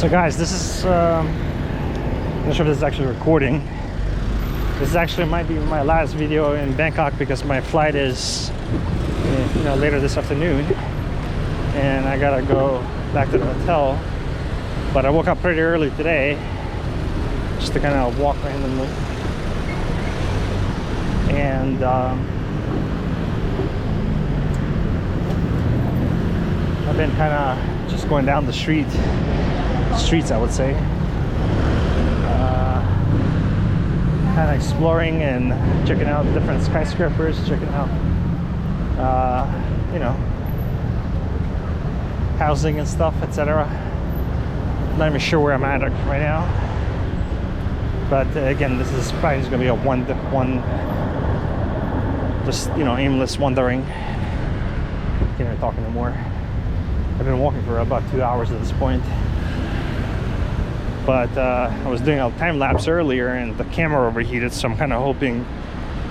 So guys, this is I'm not sure if this is actually recording. This is actually might be my last video in Bangkok because my flight is later this afternoon and I gotta go back to the hotel. But I woke up pretty early today just to kind of walk randomly, and I've been kind of just going down the streets, I would say, kind of exploring and checking out different skyscrapers, checking out housing and stuff, etc. Not even sure where I'm at right now, but again, this is probably just gonna be a one just aimless wandering. Can't even talk anymore. I've been walking for about 2 hours at this point. But I was doing a time lapse earlier and the camera overheated, so I'm kind of hoping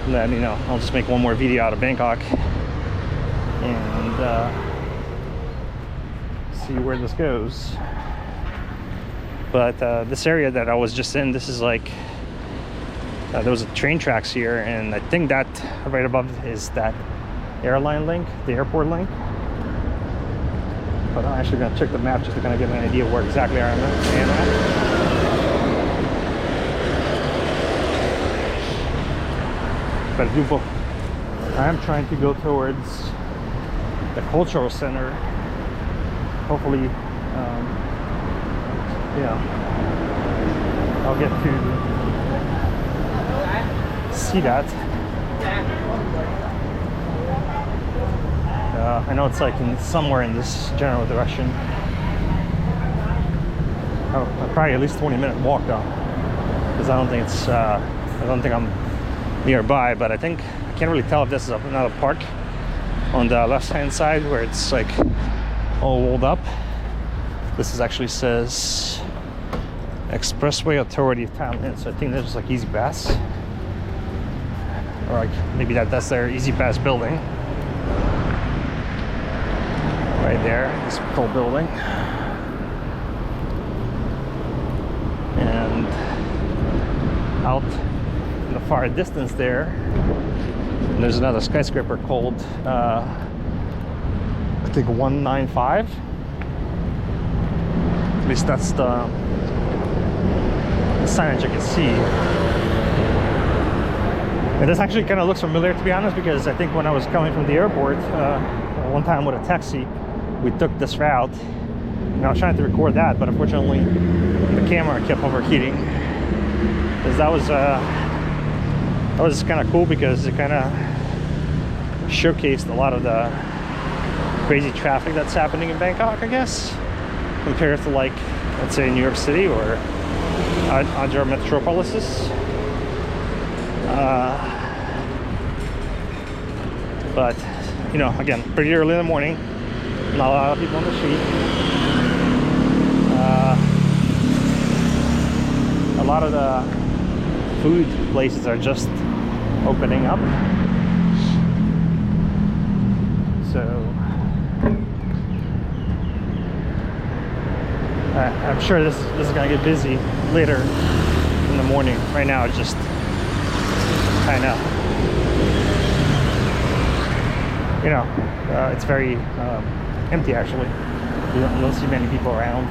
that I'll just make one more video out of Bangkok and see where this goes. But this area that I was just in, this is like there was a train tracks here, and I think that right above is that airline link, the airport link. But I'm actually going to check the map just to kind of get an idea where exactly I am at. But I am trying to go towards the cultural center. Hopefully, I'll get to see that. I know it's like somewhere in this general direction. Probably at least 20-minute walk though, because I don't think I'm nearby. But I can't really tell if this is another park on the left-hand side where it's like all walled up. This actually says Expressway Authority of Thailand, so I think there's like Easy Pass, or like maybe that's their Easy Pass building. Right there, this cool building. And out in the far distance there's another skyscraper called I think 195. At least that's the signage I can see. And this actually kind of looks familiar, to be honest, because I think when I was coming from the airport one time with a taxi, we took this route, and I was trying to record that, but unfortunately the camera kept overheating. Because that was kind of cool, because it kind of showcased a lot of the crazy traffic that's happening in Bangkok, I guess, compared to, like, let's say New York City or other metropolises. But again, pretty early in the morning. Not a lot of people on the street. A lot of the food places are just opening up. So I'm sure this is gonna get busy later in the morning. Right now it's just kind of it's very empty, actually. You don't see many people around.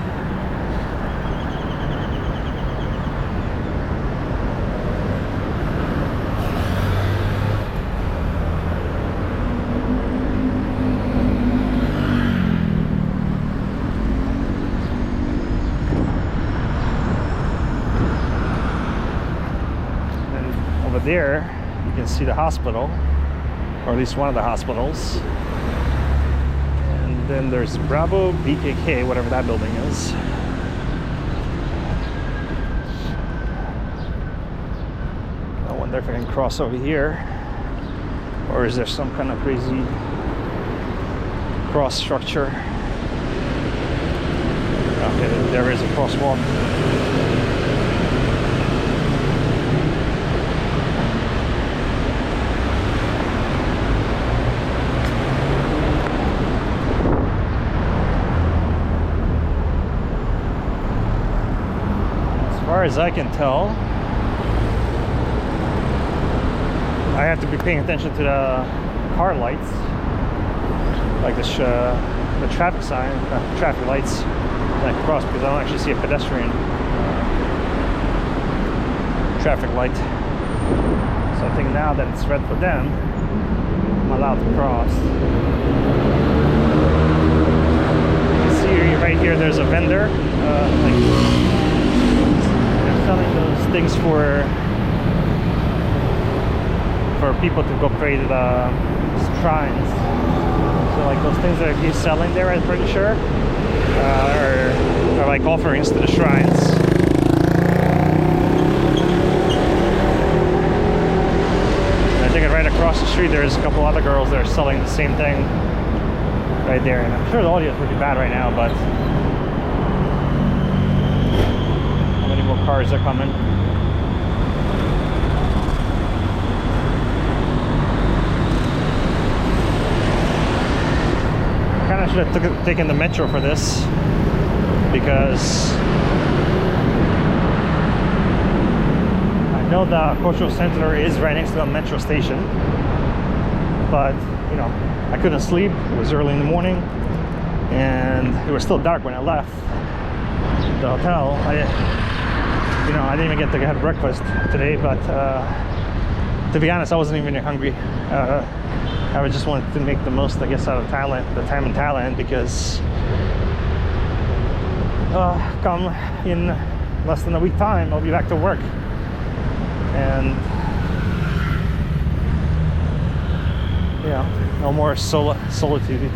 And over there, you can see the hospital, or at least one of the hospitals. And then there's Bravo BKK, whatever that building is. I wonder if I can cross over here, or is there some kind of crazy cross structure? Okay, there is a crosswalk. far as I can tell, I have to be paying attention to the car lights, like the traffic sign, traffic lights that I cross, because I don't actually see a pedestrian traffic light. So I think now that it's red for them, I'm allowed to cross. You see right here, there's a vendor, like they're selling those things for people to go pray to the shrines. So like those things that he's selling there, I'm pretty sure, are like offerings to the shrines. And I think right across the street there's a couple other girls that are selling the same thing right there. And I'm sure the audio is pretty bad right now, but how many more cars are coming? I should have taken the metro for this, because I know the cultural center is right next to the metro station, but you know, I couldn't sleep. It was early in the morning and it was still dark when I left the hotel. I didn't even get to have breakfast today, but to be honest, I wasn't even hungry. I just wanted to make the most, I guess, out of Thailand, the time in Thailand, because come in less than a week time, I'll be back to work. And no more solitude.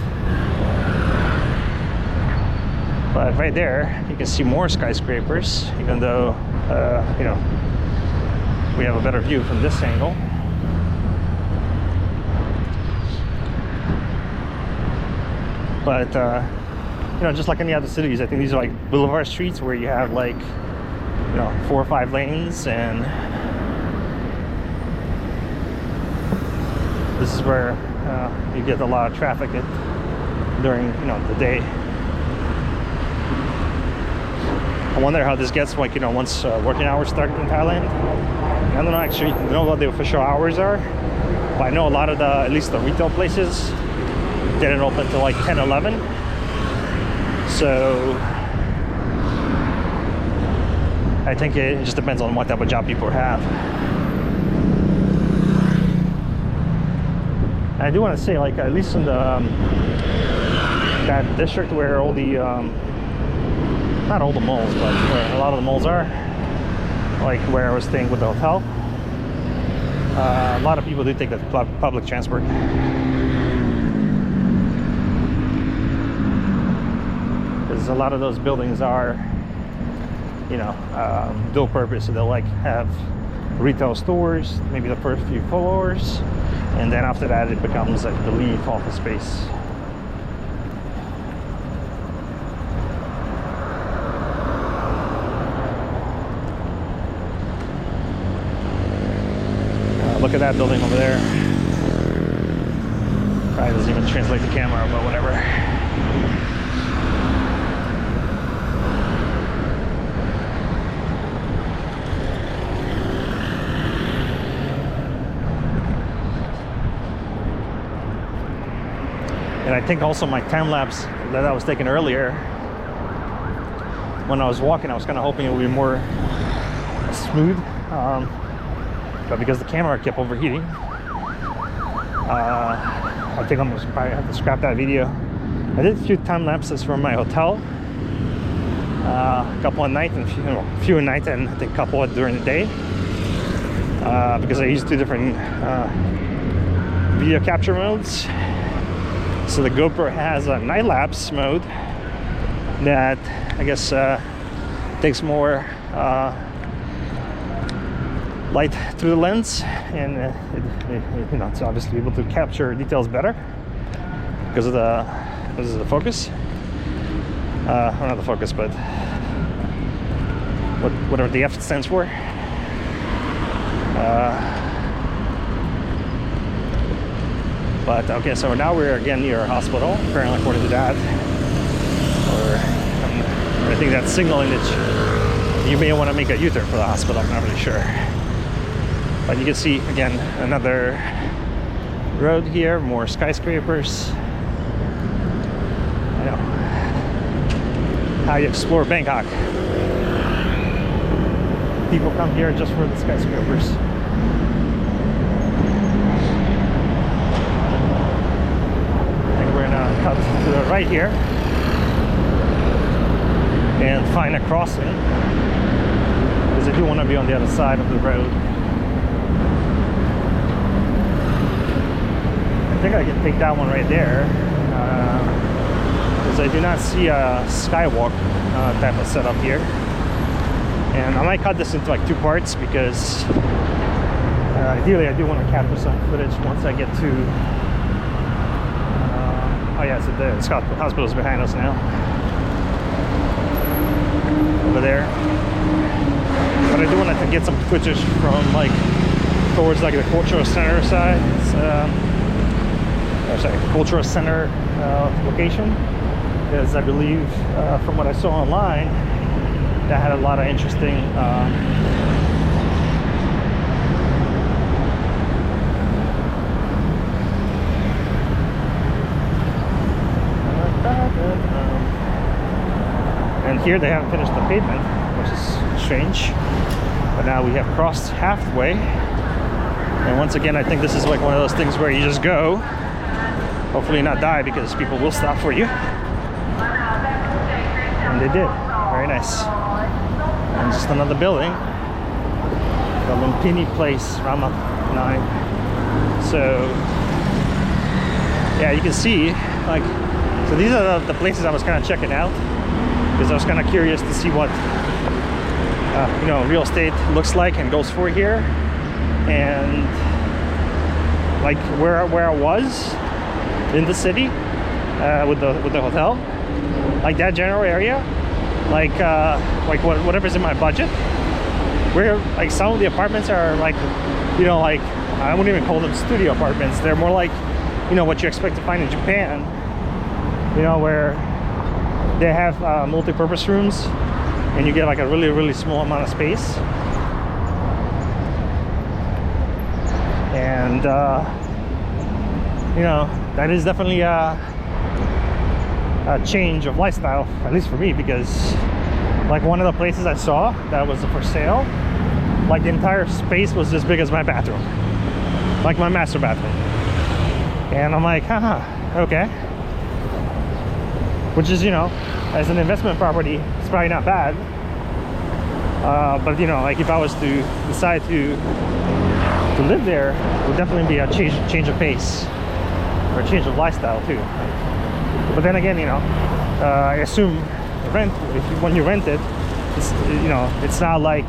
But right there, you can see more skyscrapers, even though, we have a better view from this angle. But just like any other cities, I think these are like boulevard streets where you have like 4 or 5 lanes, and this is where you get a lot of traffic during the day. I wonder how this gets like once working hours start in Thailand. I don't know actually what the official hours are, but I know a lot of at least the retail places didn't open till like 10-11, so I think it just depends on what type of job people have. And I do want to say, like, at least in the that district where all the not all the malls, but where a lot of the malls are, like where I was staying with the hotel, a lot of people do take the public transport. A lot of those buildings are dual purpose, so they'll like have retail stores, maybe the first few floors, and then after that it becomes, I believe, office space. Look at that building over there. Probably doesn't even translate the camera, but whatever. And I think also my time lapse that I was taking earlier, when I was walking, I was kind of hoping it would be more smooth, but because the camera kept overheating, I think I'm gonna probably have to scrap that video. I did a few time lapses from my hotel, a couple at night and a few at night, and I think a couple during the day, because I used 2 different video capture modes. So the GoPro has a night lapse mode that I guess takes more light through the lens, and it's obviously able to capture details better because of the focus. Or not the focus, but whatever the F stands for. But okay, so now we're again near a hospital, apparently, according to that. Or I think that's signal image you may want to make a U-turn for the hospital. I'm not really sure. But you can see again another road here, more skyscrapers. I know how you explore Bangkok. People come here just for the skyscrapers. I think we're gonna cut to the right here and find a crossing, because I do want to be on the other side of the road. I think I can take that one right there, because I do not see a skywalk type of setup here. And I might cut this into like 2 parts, because ideally I do want to capture some footage once I get to oh yeah, so the hospital is behind us now, over there. But I do want to get some footage from like towards like the cultural center side, or sorry, cultural center location, because I believe from what I saw online, that had a lot of interesting and here they haven't finished the pavement, which is strange, but now we have crossed halfway. And once again, I think this is like one of those things where you just go, hopefully not die, because people will stop for you, and they did. Very nice. And just another building, the Lumpini Place, Rama 9. So yeah, you can see like, so these are the places I was kind of checking out, because I was kind of curious to see what you know, real estate looks like and goes for here. And like where I was in the city with the hotel, like that general area, like whatever's in my budget, where like some of the apartments are like, you know, like I wouldn't even call them studio apartments. They're more like, you know, what you expect to find in Japan, you know, where they have multi-purpose rooms and you get like a really small amount of space. And you know, that is definitely a change of lifestyle, at least for me, because like one of the places I saw that was for sale, like the entire space was as big as my bathroom, like my master bathroom. And I'm like, haha, okay. Which is, you know, as an investment property, it's probably not bad. But you know, like if I was to decide to live there, it would definitely be a change of pace, or a change of lifestyle too. But then again, you know, I assume when you rent it, it's, you know, it's not like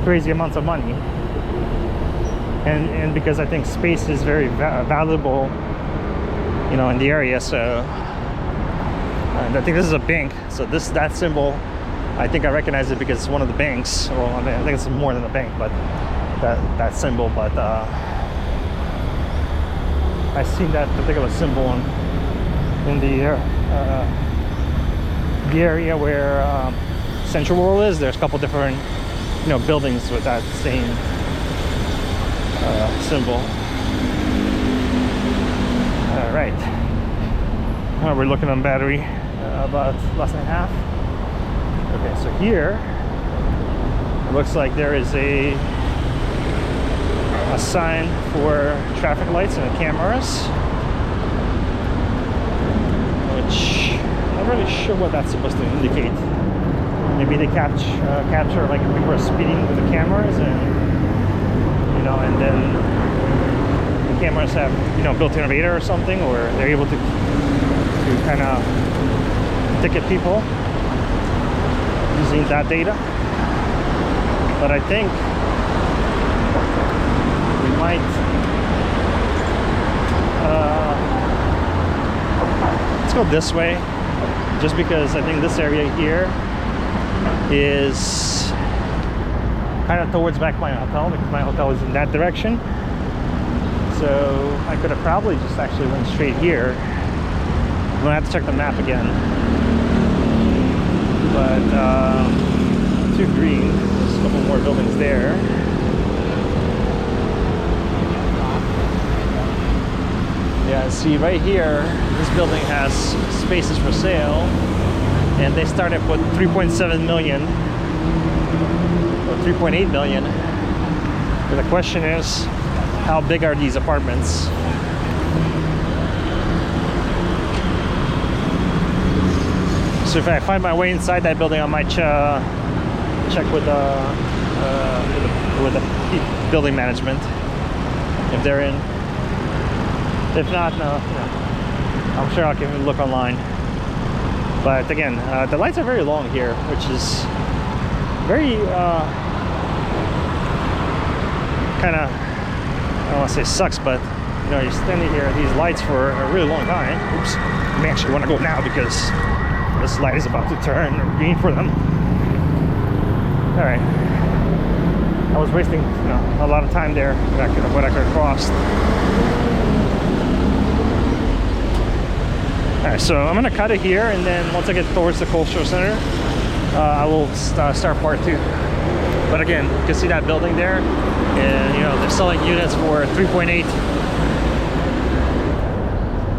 crazy amounts of money, and because I think space is very valuable, you know, in the area. So and I think this is a bank, so that symbol, I think I recognize it because it's one of the banks. Well, I mean, I think it's more than a bank, but that symbol. But I've seen that particular symbol in the area where Central World is. There's a couple different, you know, buildings with that same symbol. All right, we're looking on battery, about less than half. Okay, so here it looks like there is a sign for traffic lights and cameras, which I'm not really sure what that's supposed to indicate. Maybe they capture like if people are speeding with the cameras, and you know, and then the cameras have, you know, built-in radar or something, or they're able to kind of ticket people using that data. But I think we might let's go this way, just because I think this area here is kind of towards back my hotel, because my hotel is in that direction. So I could have probably just actually went straight here. I'm gonna have to check the map again, but too green. There's a couple more buildings there. Yeah, see right here, this building has spaces for sale, and they started with 3.7 million or 3.8 million. But the question is, how big are these apartments? So if I find my way inside that building, I might check with the building management if they're in. If not, no. I'm sure I can look online. But again, the lights are very long here, which is very kind of, I don't want to say sucks, but you know, you're standing here at these lights for a really long time. Oops, I may actually want to go now because this light is about to turn green for them. All right, I was wasting, you know, a lot of time there when I could have crossed. All right, so I'm gonna cut it here, and then once I get towards the cultural center, I will start part 2. But again, you can see that building there, and you know, they're selling units for 3.8